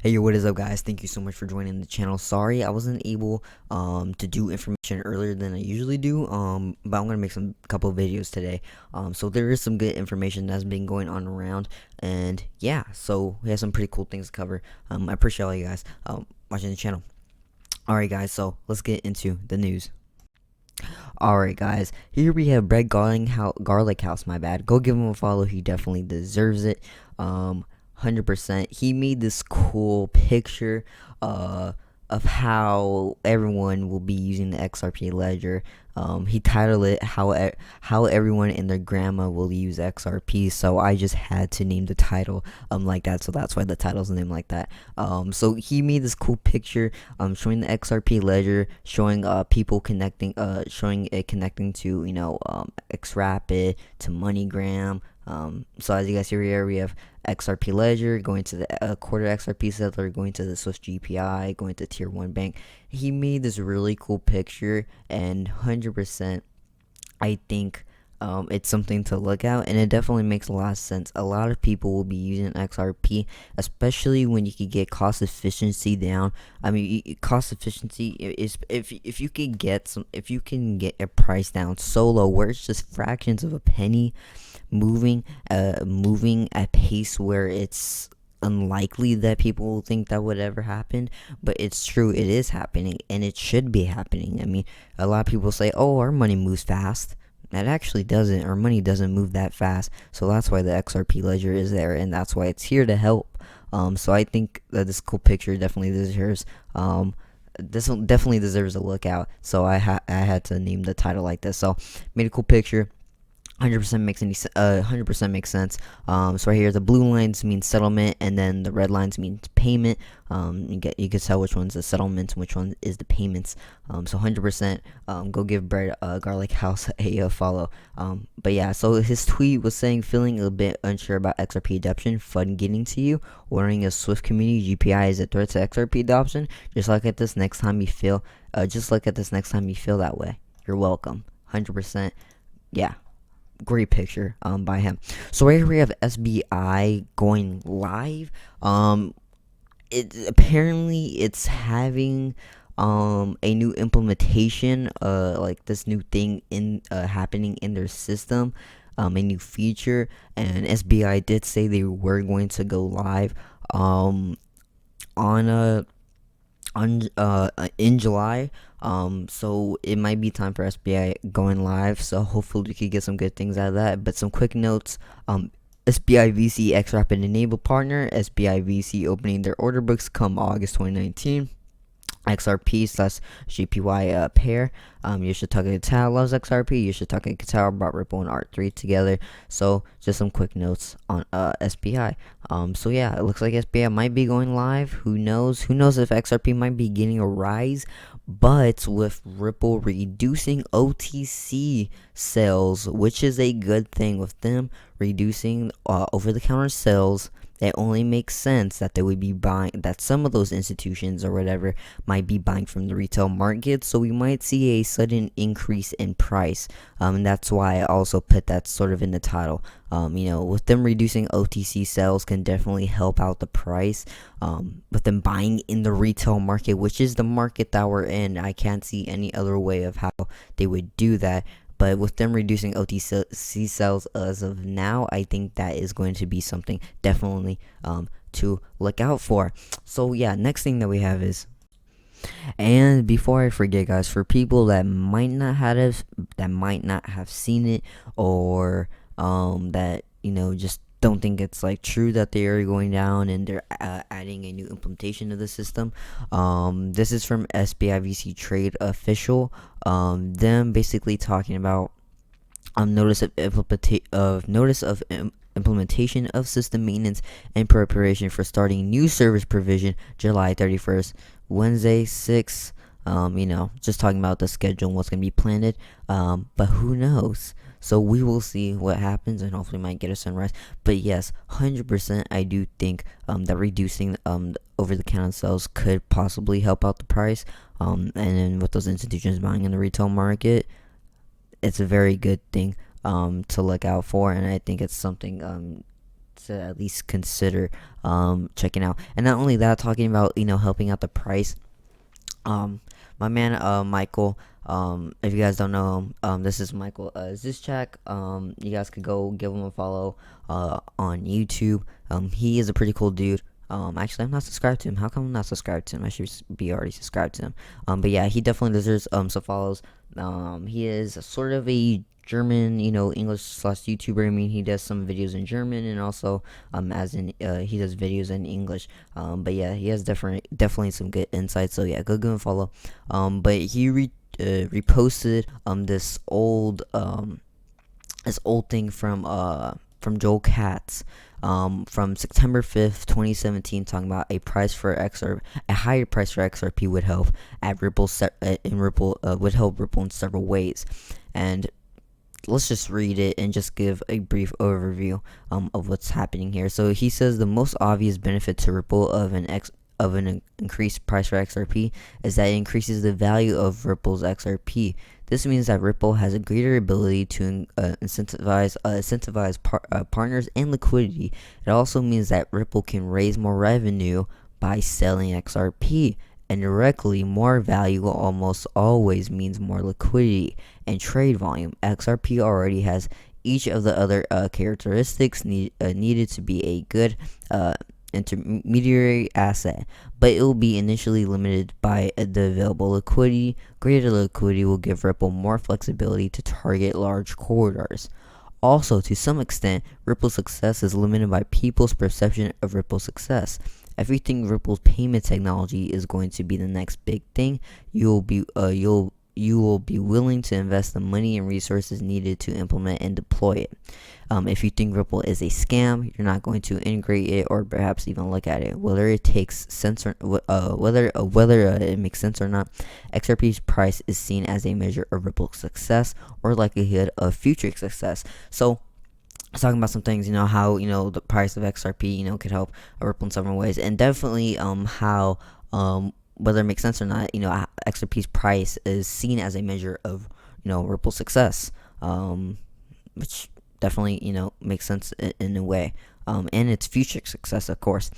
Hey, yo, what is up, guys? Thank you so much for joining the channel. Sorry I wasn't able to do information earlier than I usually do, but I'm gonna make some couple of videos today. So there is some good information that's been going on around, and yeah, so we have some pretty cool things to cover. I appreciate all you guys watching the channel. Alright, guys, so let's get into the news. Alright, guys, here we have Garlic House, my bad. Go give him a follow, he definitely deserves it. 100%. He made this cool picture of how everyone will be using the XRP ledger. He titled it how everyone and their grandma will use XRP. So I just had to name the title like that. So that's why the title's named like that. So he made this cool picture showing the XRP ledger, showing people connecting, showing it connecting to XRapid, to MoneyGram. So as you guys see here, we have XRP ledger going to the quarter XRP settler, going to the Swift GPI, going to tier 1 bank. He made this really cool picture, and 100% I think it's something to look at, and it definitely makes a lot of sense. A lot of people will be using XRP, especially when you can get cost efficiency down. I mean, cost efficiency is if you can get a price down so low where it's just fractions of a penny, moving at pace where it's unlikely that people will think that would ever happen, but it's true, it is happening, and it should be happening. I mean, a lot of people say, oh, our money moves fast. That actually doesn't. Our money doesn't move that fast, so that's why the XRP ledger is there, and that's why it's here to help. So I think that this cool picture definitely deserves this one definitely deserves a look out. So I had to name the title like this. So made a cool picture. 100% makes sense. So right here, the blue lines mean settlement, and then the red lines mean payment. You can tell which one's the settlement and which one is the payments. So 100%. Go give Garlic House a follow. But yeah, so his tweet was saying, feeling a bit unsure about XRP adoption, fun getting to you. Ordering a Swift community GPI is a threat to XRP adoption. Just look at this next time you feel. That way. You're welcome. 100%. Yeah. Great picture by him. So right here we have SBI going live. Apparently it's having a new implementation, like this new thing in happening in their system, a new feature, and SBI did say they were going to go live in July. So it might be time for SBI going live, so hopefully we could get some good things out of that. But some quick notes: SBI VC XRapid enabled partner, SBI VC opening their order books come August 2019. XRP/GPY pair. Yoshitaka Katao loves XRP. Yoshitaka Katao brought Ripple and Art3 together. So just some quick notes on SBI. So yeah, it looks like SBI might be going live. Who knows? Who knows if XRP might be getting a rise? But with Ripple reducing OTC sales, which is a good thing, with them reducing over-the-counter sales, it only makes sense that they would be buying, that some of those institutions or whatever might be buying from the retail market. So we might see a sudden increase in price, and that's why I also put that sort of in the title. With them reducing OTC sales can definitely help out the price. With them buying in the retail market, which is the market that we're in, I can't see any other way of how they would do that. But with them reducing OTC sales as of now, I think that is going to be something definitely to look out for. So yeah, next thing that we have is, and before I forget, guys, for people that might not have seen it, or that just don't think it's like true that they are going down and they're adding a new implementation to the system. This is from SBI VC Trade Official. Them basically talking about notice of implementation of system maintenance and preparation for starting new service provision July 31st, Wednesday 6. Just talking about the schedule and what's going to be planned. But who knows? So we will see what happens, and hopefully might get a sunrise. But yes, 100% I do think that reducing over-the-counter sales could possibly help out the price. And then with those institutions buying in the retail market, it's a very good thing to look out for, and I think it's something to at least consider checking out. And not only that, talking about helping out the price. My man Michael, if you guys don't know him, this is Michael Zischak. You guys could go give him a follow on YouTube. He is a pretty cool dude. Actually, I'm not subscribed to him. How come I'm not subscribed to him? I should be already subscribed to him. But yeah, he definitely deserves some follows. He is sort of a German, English / YouTuber. I mean, he does some videos in German, and also as in he does videos in English. But yeah, he has definitely some good insights. So yeah, go give him a follow. But he reposted this old thing from Joel Katz from September 5th, 2017, talking about a higher price for XRP would help would help Ripple in several ways. And let's just read it and just give a brief overview of what's happening here. So he says the most obvious benefit to Ripple of an increased price for XRP is that it increases the value of Ripple's XRP. This means that Ripple has a greater ability to incentivize partners and liquidity. It also means that Ripple can raise more revenue by selling XRP. And directly, more value almost always means more liquidity and trade volume. XRP already has each of the other characteristics needed to be a good intermediary asset, but it will be initially limited by the available liquidity. Greater liquidity will give Ripple more flexibility to target large corridors. Also, to some extent, Ripple's success is limited by people's perception of Ripple's success. If you think Ripple's payment technology is going to be the next big thing, you will be willing to invest the money and resources needed to implement and deploy it. If you think Ripple is a scam, you're not going to integrate it or perhaps even look at it. Whether it makes sense or not, XRP's price is seen as a measure of Ripple's success or likelihood of future success. So, talking about some things, how the price of XRP could help Ripple in several ways, and definitely how whether it makes sense or not, XRP's price is seen as a measure of Ripple's success, which definitely makes sense in a way, and its future success, of course.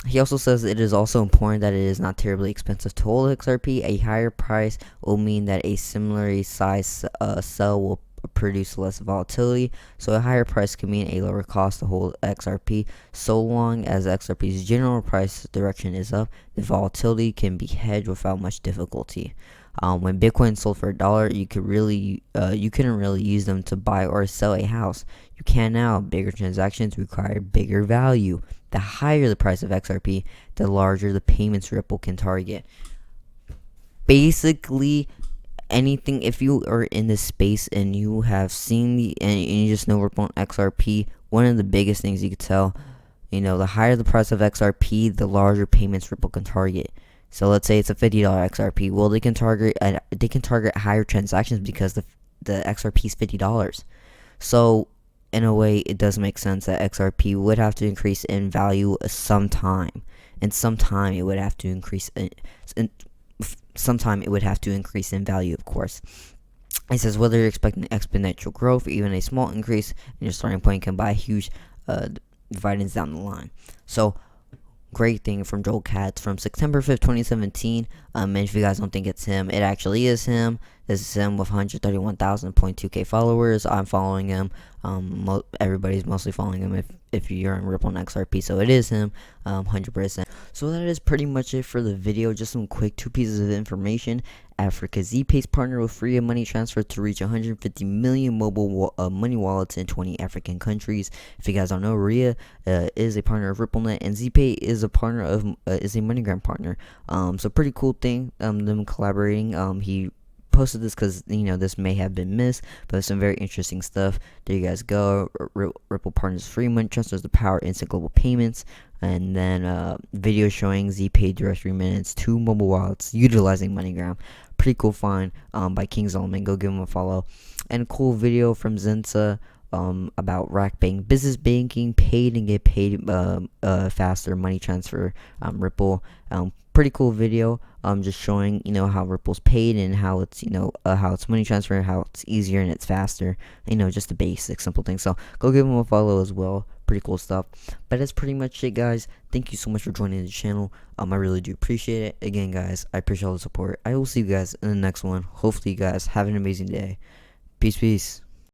He also says it is also important that it is not terribly expensive to hold XRP. A higher price will mean that a similarly sized sell will produce less volatility, so a higher price can mean a lower cost to hold XRP. So long as XRP's general price direction is up, the volatility can be hedged without much difficulty. When Bitcoin sold for $1, you couldn't really use them to buy or sell a house. You can now. Bigger transactions require bigger value. The higher the price of XRP, the larger the payments Ripple can target. Basically, anything, if you are in this space and you have seen and you just know Ripple on XRP, one of the biggest things you could tell, the higher the price of XRP, the larger payments Ripple can target. So let's say it's a $50 XRP. Well, they can target higher transactions because the XRP is $50. So in a way, it does make sense that XRP would have to increase in value sometime, and sometime it would have to increase in value, of course. It says whether you're expecting exponential growth or even a small increase in your starting point can buy huge dividends down the line. So, great thing from Joel Katz from September 5th, 2017. And if you guys don't think it's him, it actually is him. This is him with 131,000.2k followers. I'm following him. Everybody's mostly following him if you're on Ripple and XRP, so it is him, 100%. So that is pretty much it for the video. Just some quick 2 pieces of information. Africa ZPay's partner with free money transfer to reach 150 million mobile money wallets in 20 African countries. If you guys don't know, Ria is a partner of RippleNet, and ZPay is a partner of is a MoneyGram partner. So pretty cool thing. Them collaborating. He posted this because this may have been missed, but it's some very interesting stuff. There you guys go. Ripple partners free money transfers to power instant global payments, and then video showing ZPay direct remittance to mobile wallets utilizing MoneyGram. Pretty cool find by King Solomon. Go give him a follow. And cool video from Zensa about rack bank, business banking, paid and get paid faster, money transfer, Ripple. Pretty cool video. Just showing how Ripple's paid and how it's how it's money transfer, how it's easier and it's faster. Just the basic simple things. So go give them a follow as well. Pretty cool stuff. But that's pretty much it, guys. Thank you so much for joining the channel. I really do appreciate it. Again, guys, I appreciate all the support. I will see you guys in the next one. Hopefully you guys have an amazing day. Peace.